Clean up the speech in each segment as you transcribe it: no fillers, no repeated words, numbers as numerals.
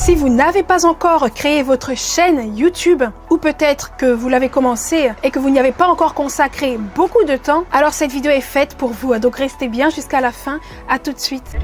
Si vous n'avez pas encore créé votre chaîne YouTube, ou peut-être que vous l'avez commencé et que vous n'y avez pas encore consacré beaucoup de temps, alors cette vidéo est faite pour vous. Donc restez bien jusqu'à la fin. À tout de suite.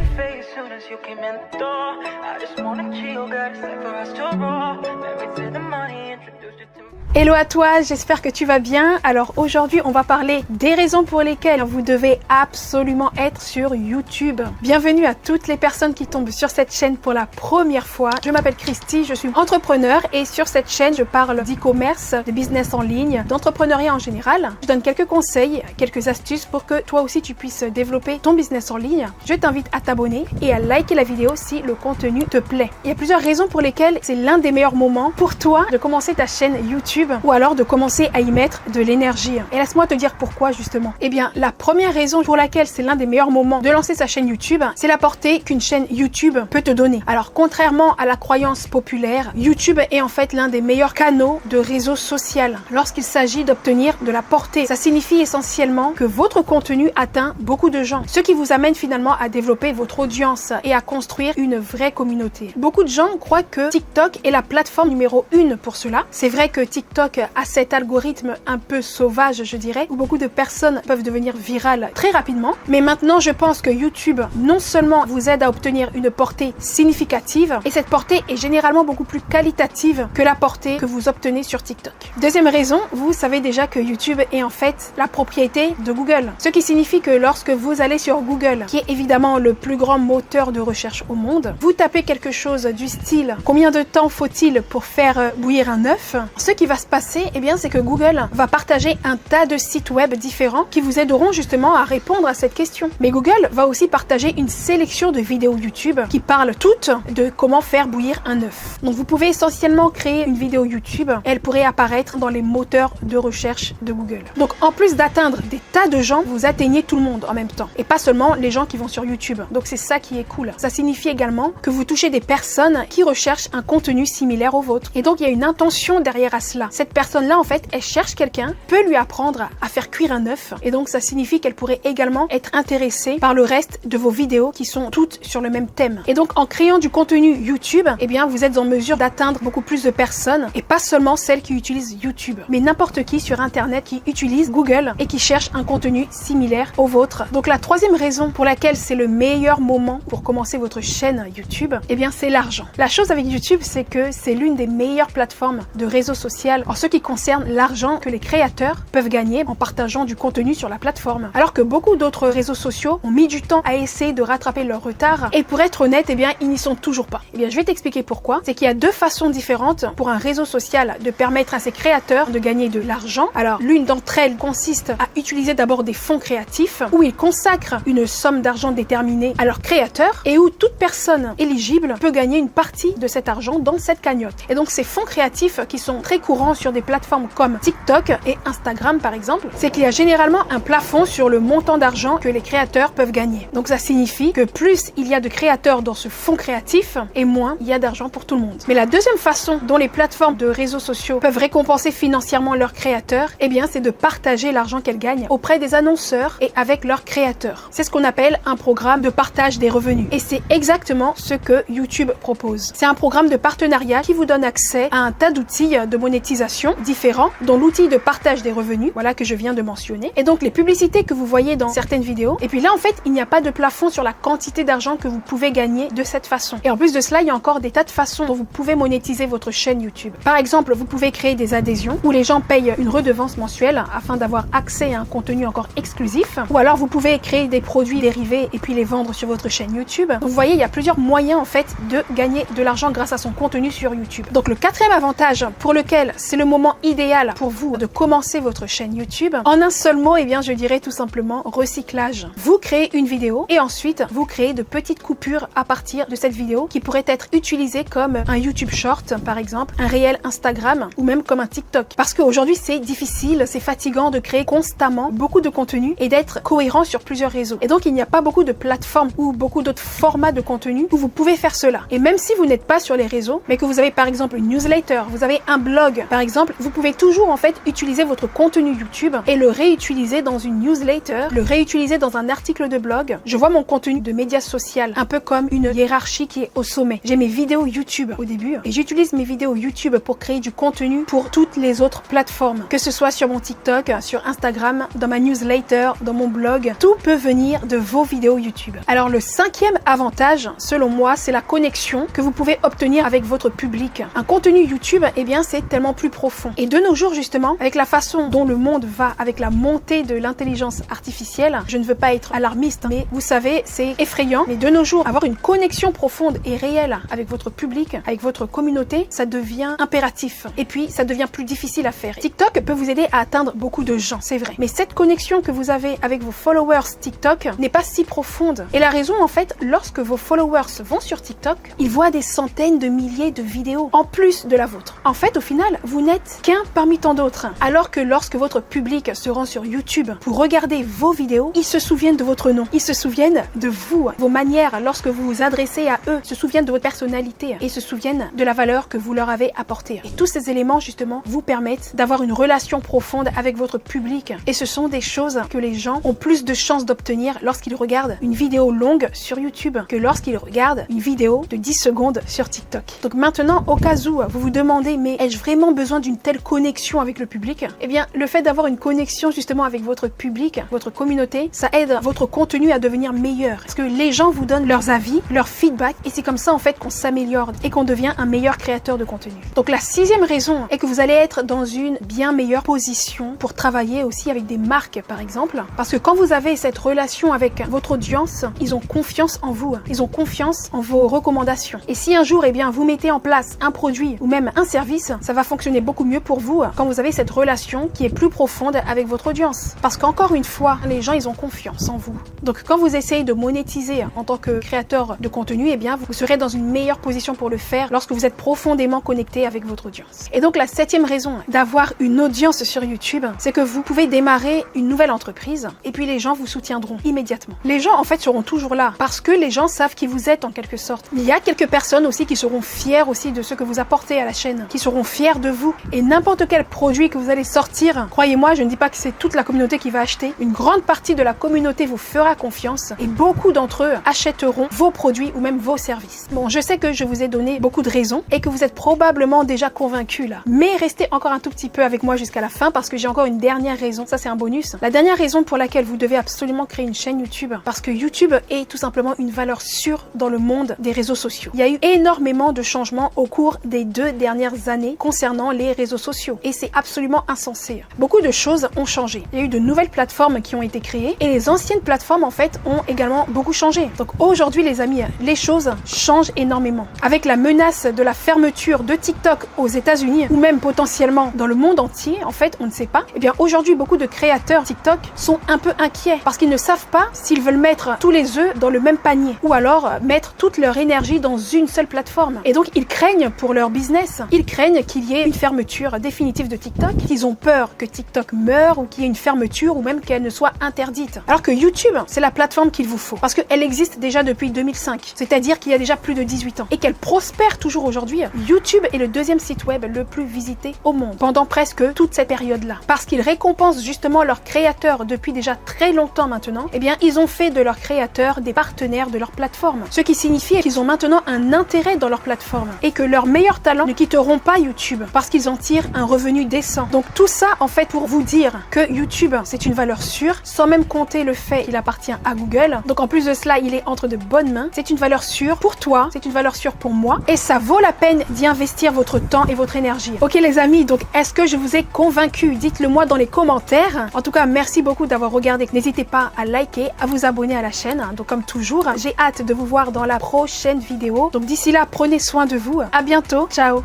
Hello à toi, j'espère que tu vas bien. Alors aujourd'hui, on va parler des raisons pour lesquelles vous devez absolument être sur YouTube. Bienvenue à toutes les personnes qui tombent sur cette chaîne pour la première fois. Je m'appelle Christy, je suis entrepreneur et sur cette chaîne, je parle d'e-commerce, de business en ligne, d'entrepreneuriat en général. Je donne quelques conseils, quelques astuces pour que toi aussi tu puisses développer ton business en ligne. Je t'invite à t'abonner et à liker la vidéo si le contenu te plaît. Il y a plusieurs raisons pour lesquelles c'est l'un des meilleurs moments pour toi de commencer ta chaîne YouTube ou alors de commencer à y mettre de l'énergie. Et laisse-moi te dire pourquoi justement. Eh bien, la première raison pour laquelle c'est l'un des meilleurs moments de lancer sa chaîne YouTube, c'est la portée qu'une chaîne YouTube peut te donner. Alors, contrairement à la croyance populaire, YouTube est en fait l'un des meilleurs canaux de réseau social lorsqu'il s'agit d'obtenir de la portée. Ça signifie essentiellement que votre contenu atteint beaucoup de gens, ce qui vous amène finalement à développer votre audience et à construire une vraie communauté. Beaucoup de gens croient que TikTok est la plateforme numéro 1 pour cela. C'est vrai que TikTok a cet algorithme un peu sauvage, je dirais, où beaucoup de personnes peuvent devenir virales très rapidement. Mais maintenant, je pense que YouTube, non seulement vous aide à obtenir une portée significative, et cette portée est généralement beaucoup plus qualitative que la portée que vous obtenez sur TikTok. Deuxième raison, vous savez déjà que YouTube est en fait la propriété de Google. Ce qui signifie que lorsque vous allez sur Google, qui est évidemment le plus grand moteur de recherche au monde, vous tapez quelque chose du style « Combien de temps faut-il pour faire bouillir un œuf ?» Ce qui va se passer, eh bien, c'est que Google va partager un tas de sites web différents qui vous aideront justement à répondre à cette question. Mais Google va aussi partager une sélection de vidéos YouTube qui parlent toutes de comment faire bouillir un œuf. Donc vous pouvez essentiellement créer une vidéo YouTube, elle pourrait apparaître dans les moteurs de recherche de Google. Donc en plus d'atteindre des tas de gens, vous atteignez tout le monde en même temps et pas seulement les gens qui vont sur YouTube. Donc c'est ça qui est cool. Ça signifie également que vous touchez des personnes qui recherchent un contenu similaire au vôtre. Et donc il y a une intention derrière à cela. Cette personne-là, en fait, elle cherche quelqu'un, peut lui apprendre à faire cuire un œuf. Et donc, ça signifie qu'elle pourrait également être intéressée par le reste de vos vidéos qui sont toutes sur le même thème. Et donc, en créant du contenu YouTube, eh bien, vous êtes en mesure d'atteindre beaucoup plus de personnes et pas seulement celles qui utilisent YouTube, mais n'importe qui sur Internet qui utilise Google et qui cherche un contenu similaire au vôtre. Donc, la troisième raison pour laquelle c'est le meilleur moment pour commencer votre chaîne YouTube, eh bien, c'est l'argent. La chose avec YouTube, c'est que c'est l'une des meilleures plateformes de réseau social en ce qui concerne l'argent que les créateurs peuvent gagner en partageant du contenu sur la plateforme. Alors que beaucoup d'autres réseaux sociaux ont mis du temps à essayer de rattraper leur retard et pour être honnête, eh bien, ils n'y sont toujours pas. Eh bien, je vais t'expliquer pourquoi. C'est qu'il y a deux façons différentes pour un réseau social de permettre à ses créateurs de gagner de l'argent. Alors, l'une d'entre elles consiste à utiliser d'abord des fonds créatifs où ils consacrent une somme d'argent déterminée à leurs créateurs et où toute personne éligible peut gagner une partie de cet argent dans cette cagnotte. Et donc, ces fonds créatifs qui sont très courants sur des plateformes comme TikTok et Instagram par exemple, c'est qu'il y a généralement un plafond sur le montant d'argent que les créateurs peuvent gagner. Donc ça signifie que plus il y a de créateurs dans ce fonds créatif et moins il y a d'argent pour tout le monde. Mais la deuxième façon dont les plateformes de réseaux sociaux peuvent récompenser financièrement leurs créateurs, eh bien c'est de partager l'argent qu'elles gagnent auprès des annonceurs et avec leurs créateurs. C'est ce qu'on appelle un programme de partage des revenus. Et c'est exactement ce que YouTube propose. C'est un programme de partenariat qui vous donne accès à un tas d'outils de monétisation différents, dont l'outil de partage des revenus, voilà que je viens de mentionner. Et donc les publicités que vous voyez dans certaines vidéos. Et puis là, en fait, il n'y a pas de plafond sur la quantité d'argent que vous pouvez gagner de cette façon. Et en plus de cela, il y a encore des tas de façons dont vous pouvez monétiser votre chaîne YouTube. Par exemple, vous pouvez créer des adhésions où les gens payent une redevance mensuelle afin d'avoir accès à un contenu encore exclusif. Ou alors, vous pouvez créer des produits dérivés et puis les vendre sur votre chaîne YouTube. Donc, vous voyez, il y a plusieurs moyens en fait de gagner de l'argent grâce à son contenu sur YouTube. Donc, le quatrième avantage pour lequel c'est le moment idéal pour vous de commencer votre chaîne YouTube, en un seul mot, eh bien, je dirais tout simplement recyclage. Vous créez une vidéo et ensuite vous créez de petites coupures à partir de cette vidéo qui pourraient être utilisées comme un YouTube Short, par exemple, un réel Instagram ou même comme un TikTok. Parce qu'aujourd'hui, c'est difficile, c'est fatigant de créer constamment beaucoup de contenu et d'être cohérent sur plusieurs réseaux. Et donc, il n'y a pas beaucoup de plateformes ou beaucoup d'autres formats de contenu où vous pouvez faire cela. Et même si vous n'êtes pas sur les réseaux, mais que vous avez par exemple une newsletter, vous vous avez un blog, par exemple, vous pouvez toujours en fait utiliser votre contenu YouTube et le réutiliser dans une newsletter, le réutiliser dans un article de blog. Je vois mon contenu de médias social un peu comme une hiérarchie qui est au sommet. J'ai mes vidéos YouTube au début et j'utilise mes vidéos YouTube pour créer du contenu pour toutes les autres plateformes, que ce soit sur mon TikTok, sur Instagram, dans ma newsletter, dans mon blog. Tout peut venir de vos vidéos YouTube. Alors le cinquième avantage, selon moi, c'est la connexion que vous pouvez obtenir avec votre public. Un contenu YouTube, eh bien, c'est tellement plus profond. Et de nos jours, justement, avec la façon dont le monde va, avec la montée de l'intelligence artificielle, je ne veux pas être alarmiste, mais vous savez, c'est effrayant. Mais de nos jours, avoir une connexion profonde et réelle avec votre public, avec votre communauté, ça devient impératif. Et puis, ça devient plus difficile à faire. TikTok peut vous aider à atteindre beaucoup de gens, c'est vrai. Mais cette connexion que vous avez avec vos followers TikTok n'est pas si profonde. Et la raison, en fait, lorsque vos followers vont sur TikTok, ils voient des centaines de milliers de vidéos en plus de la vôtre. En fait, au final, vous n'êtes qu'un parmi tant d'autres. Alors que lorsque votre public se rend sur YouTube pour regarder vos vidéos, ils se souviennent de votre nom. Ils se souviennent de vous, vos manières lorsque vous vous adressez à eux, se souviennent de votre personnalité et se souviennent de la valeur que vous leur avez apportée. Et tous ces éléments, justement, vous permettent d'avoir une relation profonde avec votre public. Et ce sont des choses que les gens ont plus de chances d'obtenir lorsqu'ils regardent une vidéo longue sur YouTube que lorsqu'ils regardent une vidéo de 10 secondes sur TikTok. Donc maintenant, au cas où vous vous demandez, mais ai-je vraiment besoin d'une telle connexion avec le public? Eh bien, le fait d'avoir une connexion justement avec votre public, votre communauté, ça aide votre contenu à devenir meilleur. Parce que les gens vous donnent leurs avis, leur feedback, et c'est comme ça en fait qu'on s'améliore et qu'on devient un meilleur créateur de contenu. Donc la sixième raison est que vous allez être dans une bien meilleure position pour travailler aussi avec des marques par exemple. Parce que quand vous avez cette relation avec votre audience, ils ont confiance en vous, ils ont confiance en vos recommandations. Et si un jour, eh bien, vous mettez en place un produit ou même un service, ça va fonctionner beaucoup mieux pour vous quand vous avez cette relation qui est plus profonde avec votre audience. Parce qu'encore une fois, les gens, ils ont confiance en vous. Donc quand vous essayez de monétiser en tant que créateur de contenu, eh bien, vous serez dans une meilleure position pour le faire lorsque vous êtes profondément connecté avec votre audience. Et donc la septième raison d'avoir une audience sur YouTube, c'est que vous pouvez démarrer une nouvelle entreprise et puis les gens vous soutiendront immédiatement. Les gens en fait seront toujours là parce que les gens savent qui vous êtes en quelque sorte. Il y a quelques personnes aussi qui seront fières aussi de ce que vous apportez à la chaîne, qui seront fiers de vous. Et n'importe quel produit que vous allez sortir, croyez-moi, je ne dis pas que c'est toute la communauté qui va acheter. Une grande partie de la communauté vous fera confiance et beaucoup d'entre eux achèteront vos produits ou même vos services. Bon, je sais que je vous ai donné beaucoup de raisons et que vous êtes probablement déjà convaincus là. Mais restez encore un tout petit peu avec moi jusqu'à la fin parce que j'ai encore une dernière raison. Ça, c'est un bonus. La dernière raison pour laquelle vous devez absolument créer une chaîne YouTube, parce que YouTube est tout simplement une valeur sûre dans le monde des réseaux sociaux. Il y a eu énormément de changements au cours des 2 dernières années concernant les réseaux sociaux et c'est absolument insensé. Beaucoup de choses ont changé. Il y a eu de nouvelles plateformes qui ont été créées et les anciennes plateformes en fait ont également beaucoup changé. Donc aujourd'hui les amis, les choses changent énormément. Avec la menace de la fermeture de TikTok aux États-Unis ou même potentiellement dans le monde entier, en fait on ne sait pas. Eh bien aujourd'hui beaucoup de créateurs TikTok sont un peu inquiets parce qu'ils ne savent pas s'ils veulent mettre tous les œufs dans le même panier ou alors mettre toute leur énergie dans une seule plateforme. Et donc ils craignent pour leur business. Ils craignent qu'il y ait une fermeture définitive de TikTok. Ils ont peur que TikTok meure ou qu'il y ait une fermeture ou même qu'elle ne soit interdite. Alors que YouTube, c'est la plateforme qu'il vous faut parce qu'elle existe déjà depuis 2005. C'est-à-dire qu'il y a déjà plus de 18 ans et qu'elle prospère toujours aujourd'hui. YouTube est le deuxième site web le plus visité au monde pendant presque toute cette période-là. Parce qu'ils récompensent justement leurs créateurs depuis déjà très longtemps maintenant, eh bien ils ont fait de leurs créateurs des partenaires de leur plateforme. Ce qui signifie qu'ils ont maintenant un intérêt dans leur plateforme et que leurs meilleurs talents ne quitteront pas YouTube parce qu'ils en tirent un revenu décent. Donc tout ça en fait pour vous dire que YouTube c'est une valeur sûre sans même compter le fait qu'il appartient à Google. Donc en plus de cela il est entre de bonnes mains. C'est une valeur sûre pour toi, c'est une valeur sûre pour moi et ça vaut la peine d'y investir votre temps et votre énergie. Ok les amis, donc est-ce que je vous ai convaincu? Dites-le moi dans les commentaires. En tout cas merci beaucoup d'avoir regardé. N'hésitez pas à liker, à vous abonner à la chaîne. Donc comme toujours, j'ai hâte de vous voir dans la prochaine vidéo. Donc d'ici là, prenez soin de vous. À bientôt. Ciao.